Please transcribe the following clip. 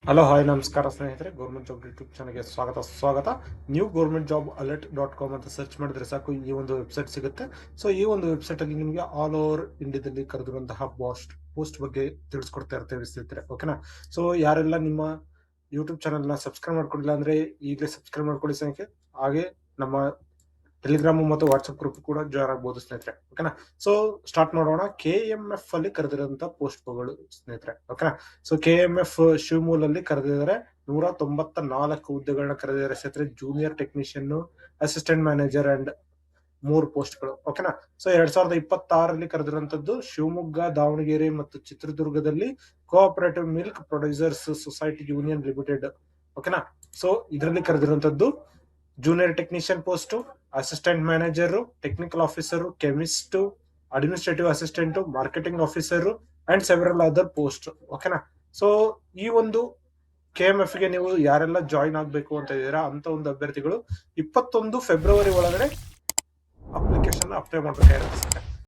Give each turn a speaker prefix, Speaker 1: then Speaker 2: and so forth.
Speaker 1: Hello hi ನಮಸ್ಕಾರ ಸ್ನೇಹಿತರೆ, government job YouTube ಚಾನಲ್ಗೆ ಸ್ವಾಗತ. ನ್ಯೂ ಗೌರ್ಮೆಂಟ್ ಜಾಬ್ alert.com ಅಂತ ಸರ್ಚ್ ಮಾಡಿದ್ರೆ ಸಾಕು ಈ ಒಂದು ವೆಬ್ಸೈಟ್ ಸಿಗುತ್ತೆ. ಸೊ ಈ ಒಂದು ವೆಬ್ಸೈಟ್ ಅಲ್ಲಿ ನಿಮಗೆ ಆಲ್ ಓವರ್ ಇಂಡಿಯಾದಲ್ಲಿ ಕರೆದಿರುವಂತಹ ಪೋಸ್ಟ್ ಬಗ್ಗೆ ತಿಳಿಸ್ಕೊಡ್ತಾ ಇರ್ತೇವೆ ಸ್ನೇಹಿತರೆ. ಓಕೆನಾ? ಸೊ ಯಾರೆಲ್ಲ ನಿಮ್ಮ ಯೂಟ್ಯೂಬ್ ಚಾನಲ್ ನ ಸಬ್ಸ್ಕ್ರೈಬ್ ಮಾಡ್ಕೊಂಡಿಲ್ಲ ಅಂದ್ರೆ ಈಗಲೇ ಸಬ್ಸ್ಕ್ರೈಬ್ ಮಾಡ್ಕೊಳ್ಳಿ ಸ್ನೇಹಿತರೆ. ಹಾಗೆ ನಮ್ಮ ಟೆಲಿಗ್ರಾಮ್ ಮತ್ತು ವಾಟ್ಸ್ಆಪ್ ಗ್ರೂಪ್ ಕೂಡ ಜಾಯ್ನ್ ಆಗಬಹುದು ಸ್ನೇಹಿತರೆ. ಓಕೆನಾ? ಸೊ ಸ್ಟಾರ್ಟ್ ಮಾಡೋಣ. KMF ಅಲ್ಲಿ ಕರೆದಿರುವಂತ ಪೋಸ್ಟ್ಗಳು ಸ್ನೇಹಿತರೆ. ಓಕೆನಾ? ಸೊ KMF ಶಿವಮೂಲಲ್ಲಿ ಕರೆದಿದ್ದಾರೆ 194 ಹುದ್ದೆಗಳನ್ನ ಕರೆದಿದ್ದಾರೆ ಸ್ನೇಹಿತರೆ. Junior technician, assistant manager and 3 ಪೋಸ್ಟ್ಗಳು. ಓಕೆನಾ? ಸೊ 2026ರಲ್ಲಿ ಕರೆದಿರುವಂತದ್ದು ಶಿವಮೊಗ್ಗ, ದಾವಣಗೆರೆ ಮತ್ತು ಚಿತ್ರದುರ್ಗದಲ್ಲಿ cooperative milk producers society union limited. ಓಕೆನಾ? ಸೊ ಇದರಲ್ಲಿ ಕರೆದಿರುವಂತದ್ದು junior technician post, assistant manager, technical officer, chemist, administrative assistant, marketing officer and several other post. ಓಕೆನಾ? ಸೊ ಈ ಒಂದು KMF ಗೆ ನೀವು ಯಾರೆಲ್ಲ ಜಾಯಿನ್ ಆಗ್ಬೇಕು ಅಂತ ಇದ್ದೀರಾ ಅಂತ ಒಂದು ಅಭ್ಯರ್ಥಿಗಳು 21 ಫೆಬ್ರವರಿ ಒಳಗಡೆ ಅಪ್ಲಿಕೇಶನ್ ಅಪ್ಲೈ ಮಾಡಬೇಕಾಗಿರುತ್ತೆ.